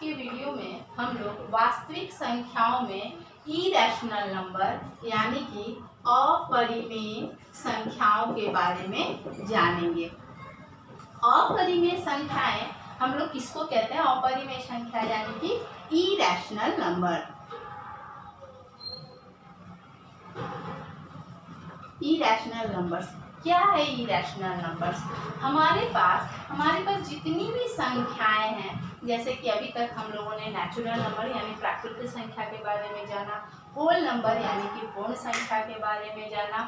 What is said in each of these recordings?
के वीडियो में हम लोग वास्तविक संख्याओं में इरेशनल नंबर यानी कि अपरिमेय संख्याओं के बारे में जानेंगे। अपरिमेय संख्याएं हम लोग किसको कहते हैं? अपरिमेय संख्या यानी कि इरेशनल नंबर। इरेशनल नंबर्स क्या है? इरेशनल नंबर्स हमारे पास जितनी भी संख्याएं हैं, जैसे कि अभी तक हम लोगों ने नेचुरल नंबर यानी प्राकृतिक संख्या के बारे में जाना, होल नंबर यानी कि पूर्ण संख्या के बारे में जाना,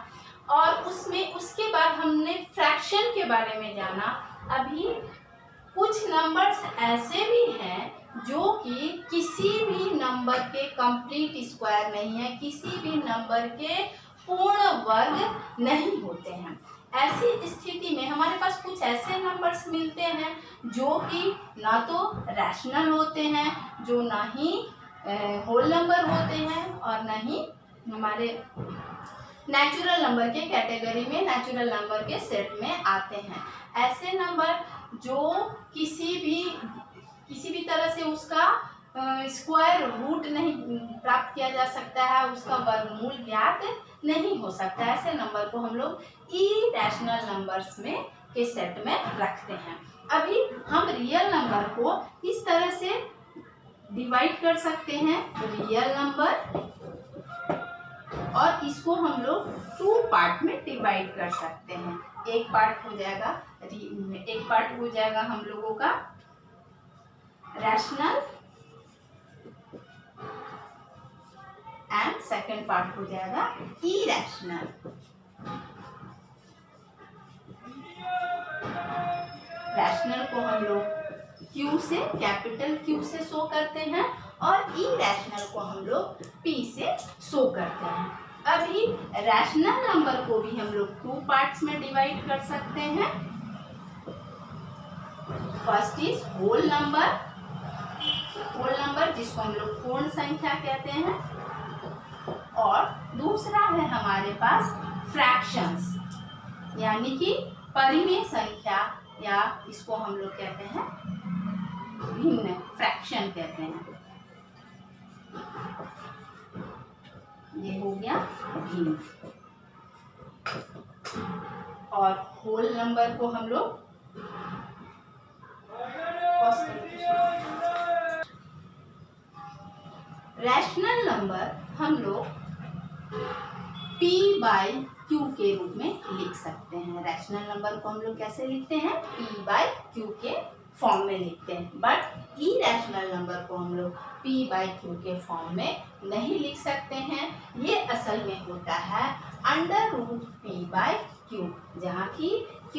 और उसके बाद हमने फ्रैक्शन के बारे में जाना। अभी कुछ नंबर्स ऐसे भी हैं जो कि किसी भी नंबर के कंप्लीट स्क्वायर नहीं है, किसी भी नंबर के पूर्ण वर्ग नहीं होते हैं। ऐसी स्थिति में हमारे पास कुछ ऐसे नंबर्स मिलते हैं जो कि ना तो रैशनल होते हैं, जो ना ही होल नंबर होते हैं, और ना ही हमारे नेचुरल नंबर के कैटेगरी में, नेचुरल नंबर के सेट में आते हैं। ऐसे नंबर जो किसी भी तरह से उसका स्क्वायर रूट नहीं प्राप्त किया जा सकता है, उसका वर्गमूल ज्ञात नहीं हो सकता, ऐसे नंबर को हम लोग इरेशनल नंबर्स में के सेट में रखते हैं। अभी हम रियल नंबर को इस तरह से डिवाइड कर सकते हैं, रियल नंबर, और इसको हम लोग 2 पार्ट में डिवाइड कर सकते हैं। एक पार्ट हो जाएगा हम लोगों का रैशनल, एंड सेकंड पार्ट हो जाएगा इरेशनल। रैशनल को हम लोग Q से, कैपिटल Q से शो करते हैं, और इरेशनल को हम लोग P से शो करते हैं। अभी रैशनल नंबर को भी हम लोग 2 पार्ट्स में डिवाइड कर सकते हैं। फर्स्ट इज होल नंबर जिसको हम लोग पूर्ण संख्या कहते हैं, और दूसरा है हमारे पास फ्रैक्शंस यानी कि परिमेय संख्या, या इसको हम लोग कहते हैं भिन्न, फ्रैक्शन कहते हैं। ये हो गया भिन्न। और होल नंबर को हम लोग रैशनल नंबर हम लोग P/Q के रूप में लिख सकते हैं। रैशनल नंबर को हम लोग कैसे लिखते हैं? P/Q के फॉर्म में लिखते हैं। बट इरेशनल नंबर को हम लोग P/Q के फॉर्म में नहीं लिख सकते हैं। ये असल में होता है √P/Q, जहाँ की Q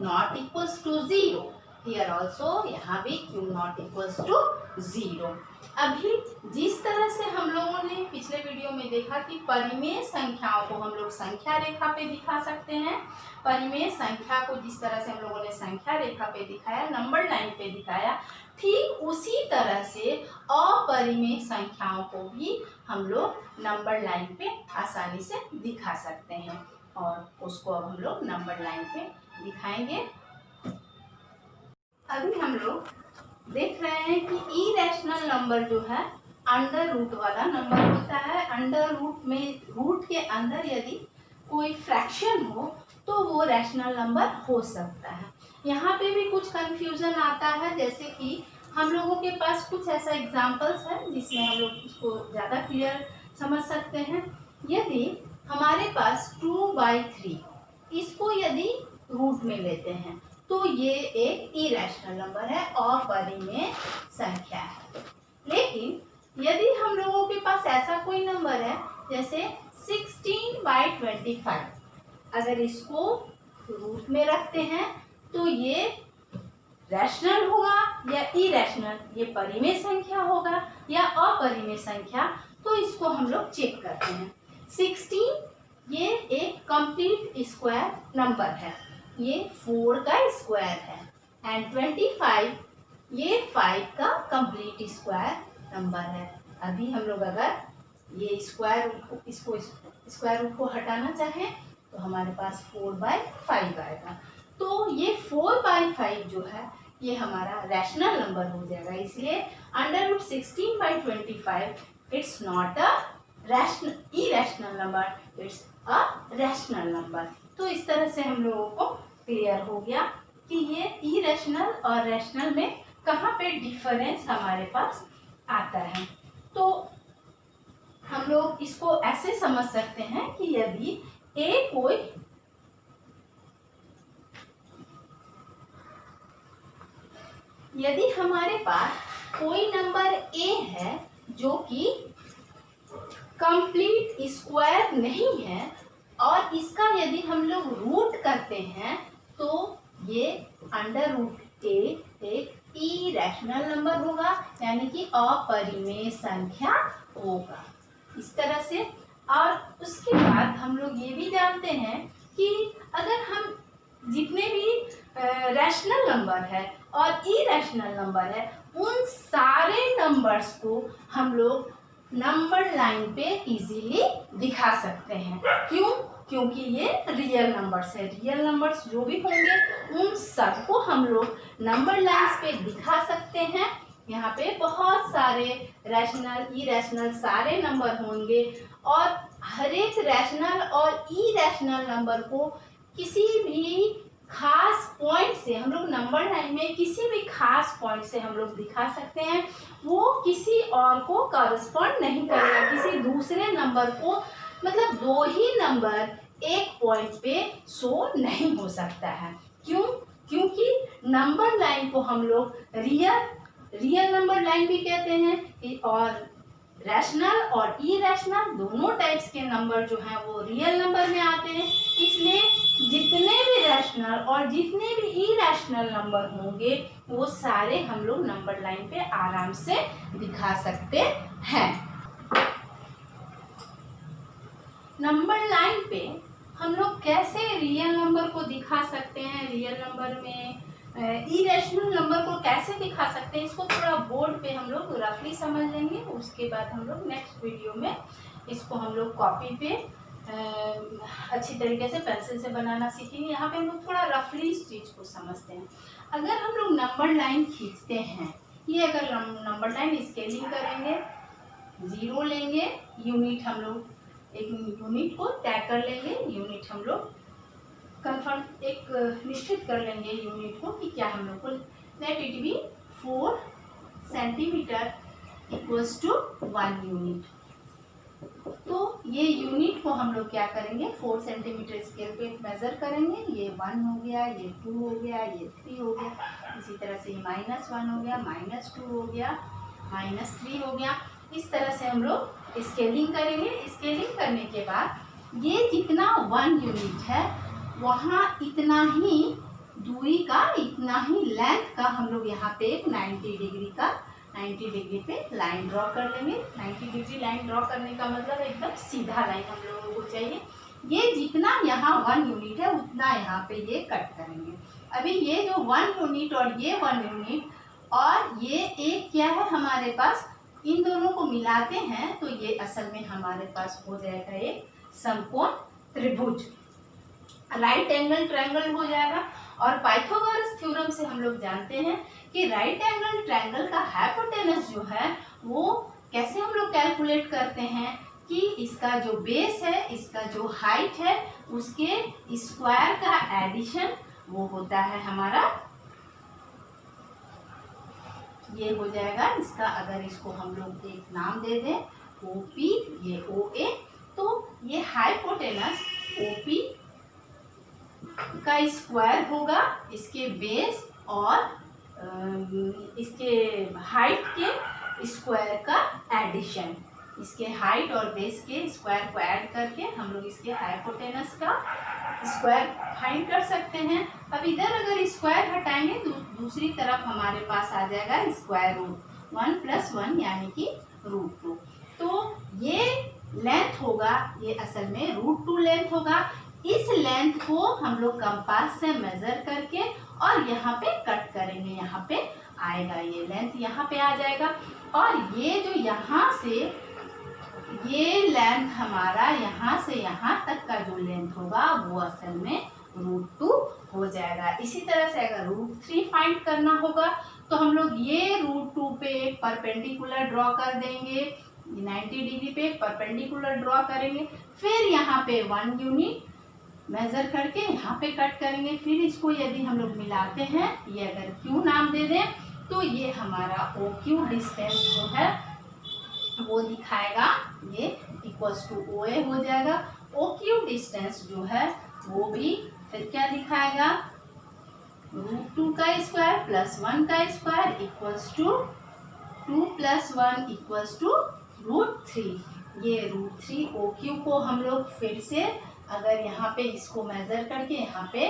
not equals to 0। Here also यहाँ भी Q नॉट इक्वल्स टू 0। अभी जिस तरह से हम लोगों ने पिछले वीडियो में देखा कि परिमेय संख्याओं को हम लोग संख्या रेखा पे दिखा सकते हैं, परिमेय संख्या को जिस तरह से हम लोगों ने संख्या रेखा पे दिखाया, नंबर लाइन पे दिखाया, ठीक उसी तरह से अपरिमेय संख्याओं को भी हम लोग नंबर लाइन पे आसानी से दिखा सकते हैं, और उसको अब हम लोग नंबर लाइन पे दिखाएंगे। अभी हम लोग देख रहे हैं कि इरेशनल नंबर जो है अंडर रूट वाला नंबर होता है। अंडर रूट में, रूट के अंदर यदि कोई फ्रैक्शन हो तो वो रैशनल नंबर हो सकता है। यहाँ पे भी कुछ कंफ्यूजन आता है, जैसे कि हम लोगों के पास कुछ ऐसा एग्जांपल्स है जिसमें हम लोग उसको ज़्यादा क्लियर समझ सकते हैं। यदि हमारे पास 2/3 इसको यदि रूट में लेते हैं तो ये एक इरेशनल नंबर है, अपरिमेय संख्या है। लेकिन यदि हम लोगों के पास ऐसा कोई नंबर है जैसे 16/25, अगर इसको रूट में रखते हैं तो ये रैशनल होगा या इरेशनल, ये परिमेय संख्या होगा या अपरिमेय संख्या, तो इसको हम लोग चेक करते हैं। 16 ये एक कंप्लीट स्क्वायर नंबर है, ये 4 का स्क्वायर है, एंड 25 ये 5 का कंप्लीट स्क्वायर नंबर है। अभी हम लोग अगर ये इसको स्क्वायर रूट को हटाना चाहें तो हमारे पास 4/5 आएगा। तो ये 4/5 जो है ये हमारा रैशनल नंबर हो जाएगा। इसलिए √16/25 it's not a irrational number, it's a rational number. तो इस तरह से हम लोगों को क्लियर हो गया कि ये इरेशनल और रैशनल में कहाँ पे डिफरेंस हमारे पास आता है। तो हम लोग इसको ऐसे समझ सकते हैं कि यदि हमारे पास कोई नंबर ए है जो कि कंप्लीट स्क्वायर नहीं है और इसका यदि हम लोग रूट करते हैं तो ये √a एक इरेशनल नंबर होगा, यानी कि अपरिमेय संख्या होगा इस तरह से। और उसके बाद हम लोग ये भी जानते हैं कि अगर हम जितने भी रैशनल नंबर है और इरेशनल नंबर है उन सारे नंबर्स को हम लोग नंबर लाइन पे इजीली दिखा सकते हैं। क्यों? क्योंकि ये रियल नंबर्स है। रियल नंबर्स जो भी होंगे उन सबको हम लोग नंबर लाइन्स पे दिखा सकते हैं। यहाँ पे बहुत सारे रैशनल इरेशनल सारे नंबर होंगे और हर एक रैशनल और इरेशनल नंबर को किसी भी खास पॉइंट से हम लोग नंबर लाइन में किसी भी खास पॉइंट से हम लोग दिखा सकते हैं। वो किसी और को कॉरस्पॉन्ड नहीं करेगा, किसी दूसरे नंबर को, मतलब दो ही नंबर एक पॉइंट पे शो नहीं हो सकता है। क्यों? क्योंकि नंबर लाइन को हम लोग रियल नंबर लाइन भी कहते हैं और रैशनल और इरेशनल दोनों टाइप्स के नंबर जो हैं वो रियल नंबर में आते हैं। इसलिए जितने भी रैशनल और जितने भी इरेशनल नंबर होंगे वो सारे हम लोग नंबर लाइन पे आराम से दिखा सकते हैं। नंबर लाइन पे हम लोग कैसे रियल नंबर को दिखा सकते हैं, रियल नंबर में इरेशनल नंबर को कैसे दिखा सकते हैं, इसको थोड़ा बोर्ड पे हम लोग रफली समझ लेंगे। उसके बाद हम लोग नेक्स्ट वीडियो में इसको हम लोग कॉपी पे अच्छी तरीके से पेंसिल से बनाना सीखेंगे। यहाँ पे हम लोग थोड़ा रफली इस चीज़ को समझते हैं। अगर हम लोग नंबर लाइन खींचते हैं, ये अगर नंबर लाइन स्केलिंग करेंगे, 0 लेंगे, यूनिट हम लोग एक यूनिट को टैग कर लेंगे, यूनिट हम लोग कंफर्म एक निश्चित कर लेंगे यूनिट को कि क्या हम लोग को let it be 4 centimeter equals to 1 unit. तो ये यूनिट को हम लोग क्या करेंगे, 4 सेंटीमीटर स्केल पे मेजर करेंगे। ये 1 हो गया, ये 2 हो गया, ये 3 हो गया, इसी तरह से -1 हो गया, -2 हो गया, -3 हो गया। इस तरह से हम लोग स्केलिंग करेंगे। स्केलिंग करने के बाद ये जितना 1 यूनिट है वहाँ इतना ही दूरी का, इतना ही लेंथ का हम लोग यहाँ पे एक 90 डिग्री पे लाइन ड्रॉ कर लेंगे। 90 डिग्री लाइन ड्रॉ करने का मतलब एकदम सीधा लाइन हम लोगों को चाहिए। ये जितना यहाँ 1 यूनिट है उतना यहाँ पे ये कट करेंगे। अभी ये जो 1 यूनिट और ये 1 यूनिट और ये एक क्या है हमारे पास, इन दोनों को मिलाते हैं तो ये असल में हमारे पास हो जाएगा एक समकोण त्रिभुज, राइट एंगल ट्रायंगल हो जाएगा। और पाइथागोरस थ्योरम से हम लोग जानते हैं कि राइट एंगल ट्रायंगल का हाइपोटेनस जो है वो कैसे हम लोग कैलकुलेट करते हैं कि इसका जो बेस है, इसका जो हाइट है, उसके स्क्वायर का एडिशन वो होता है हमारा, ये हो जाएगा इसका। अगर इसको हम लोग एक नाम दे दें OP, ये OA, तो ये हाइपोटेनस OP का स्क्वायर होगा इसके बेस और इसके हाइट के स्क्वायर का एडिशन। इसके हाइट और बेस के स्क्वायर को ऐड करके हम लोग इसके हाइपोटेनस का स्क्वायर फाइंड कर सकते हैं। अब इधर अगर स्क्वायर हटाएंगे तो दूसरी तरफ हमारे पास आ जाएगा स्क्वायर रूट 1 + 1 यानी कि √2। तो ये लेंथ होगा, ये असल में √2 लेंथ होगा। इस लेंथ को हम लोग कंपास से मेजर करके और यहाँ पे कट करेंगे, यहाँ पे आएगा ये लेंथ, यहाँ पे आ जाएगा। और ये जो यहाँ से ये लेंथ हमारा यहाँ से यहाँ तक का जो लेंथ होगा वो असल में √2 हो जाएगा। इसी तरह से अगर √3 फाइंड करना होगा तो हम लोग ये √2 पे परपेंडिकुलर ड्रॉ कर देंगे, 90 डिग्री पे परपेंडिकुलर ड्रॉ करेंगे, फिर यहाँ पे 1 यूनिट मेजर करके यहाँ पे कट करेंगे। फिर इसको यदि हम लोग मिलाते हैं, ये अगर Q नाम दे दें तो ये हमारा OQ डिस्टेंस जो है वो दिखाएगा, ये इक्वल्स टू OA हो जाएगा। OQ डिस्टेंस जो है वो भी फिर क्या दिखाएगा, √2 का स्क्वायर प्लस 1 का square equals to 2 + 1 equals to √3। ये √3 OQ को हम लोग फिर से अगर यहाँ पे इसको मेजर करके यहाँ पे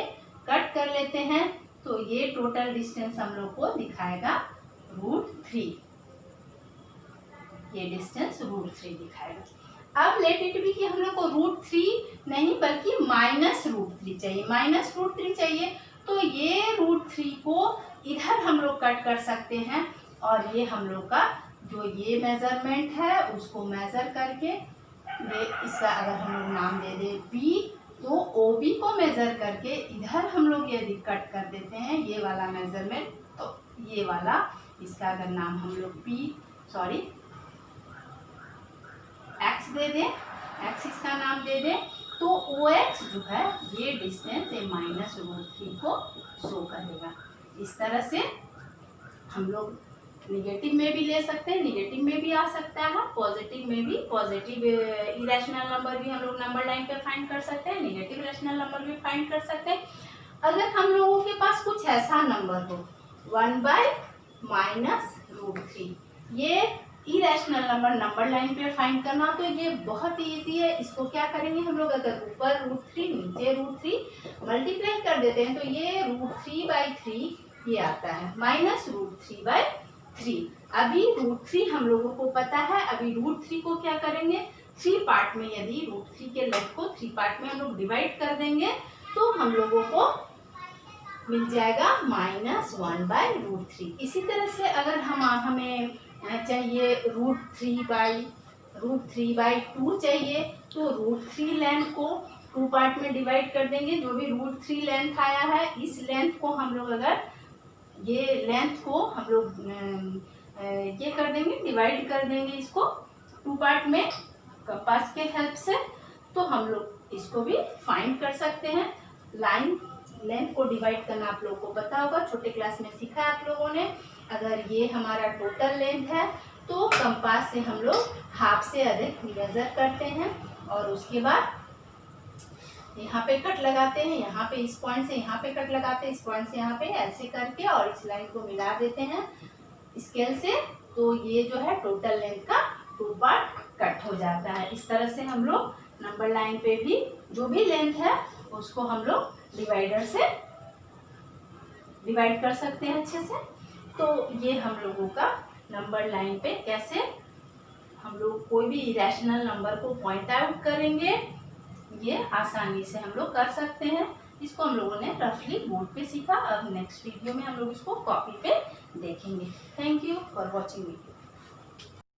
कट कर लेते हैं तो ये टोटल डिस्टेंस हम लोग को दिखाएगा √3। ये डिस्टेंस √3 दिखाएगा। अब लेट इट बी कि हम लोग को √3 नहीं बल्कि -√3 चाहिए, -√3 चाहिए तो ये √3 को इधर हम लोग कट कर सकते हैं और ये हम लोग का जो ये मेजरमेंट है उसको मेजर करके ये इसका अगर हम लोग नाम दे दे B तो OB को मेजर करके इधर हम लोग यदि कट कर देते हैं ये वाला मेजरमेंट तो ये वाला इसका अगर नाम हम लोग X दे दें, X इसका नाम दे दें तो OX जो है ये डिस्टेंस ये -√3 को शो करेगा। इस तरह से हम लोग निगेटिव में भी ले सकते हैं, निगेटिव में भी आ सकता है, पॉजिटिव में भी, पॉजिटिव इरेशनल नंबर भी हम लोग नंबर लाइन पे फाइंड कर सकते हैं, निगेटिव इरेशनल नंबर भी फाइंड कर सकते हैं। अगर हम लोगों के पास कुछ ऐसा नंबर हो 1/-√3, ये इरेशनल नंबर नंबर लाइन पे फाइंड करना तो ये बहुत ईजी है। इसको क्या करेंगे हम लोग, अगर ऊपर √3 नीचे √3 मल्टीप्लाई कर देते हैं तो ये √3/3 ये आता है -√3/3। अभी √3 हम लोगों को पता है, अभी √3 को क्या करेंगे 3 पार्ट में, यदि √3 के लेंथ को 3 पार्ट में हम लोग डिवाइड कर देंगे तो हम लोगों को मिल जाएगा -1/√3। इसी तरह से अगर हमें चाहिए √3/2 चाहिए तो √3 लेंथ को 2 पार्ट में डिवाइड कर देंगे। जो भी √3 लेंथ आया है इस लेंथ को हम लोग अगर ये लेंथ को हम लोग ये कर देंगे, डिवाइड कर देंगे इसको 2 पार्ट में कंपास के हेल्प से, तो हम लोग इसको भी फाइंड कर सकते हैं। लाइन लेंथ को डिवाइड करना आप लोगों को पता होगा, छोटे क्लास में सीखा है आप लोगों ने। अगर ये हमारा टोटल लेंथ है तो कंपास से हम लोग हाफ से अधिक मेजर करते हैं और उसके बाद यहाँ पे कट लगाते हैं, यहाँ पे इस पॉइंट से यहाँ पे कट लगाते हैं, इस पॉइंट से यहाँ पे ऐसे करके और इस लाइन को मिला देते हैं स्केल से, तो ये जो है टोटल लेंथ का 2 पार्ट कट हो जाता है। इस तरह से हम लोग नंबर लाइन पे भी जो भी लेंथ है उसको हम लोग डिवाइडर से डिवाइड कर सकते हैं अच्छे से। तो ये हम लोगों का नंबर लाइन पे कैसे हम लोग कोई भी इरेशनल नंबर को पॉइंट आउट करेंगे ये आसानी से हम लोग कर सकते हैं। इसको हम लोगों ने रफली बोर्ड पे सीखा। अब नेक्स्ट वीडियो में हम लोग इसको कॉपी पे देखेंगे। Thank you for watching video.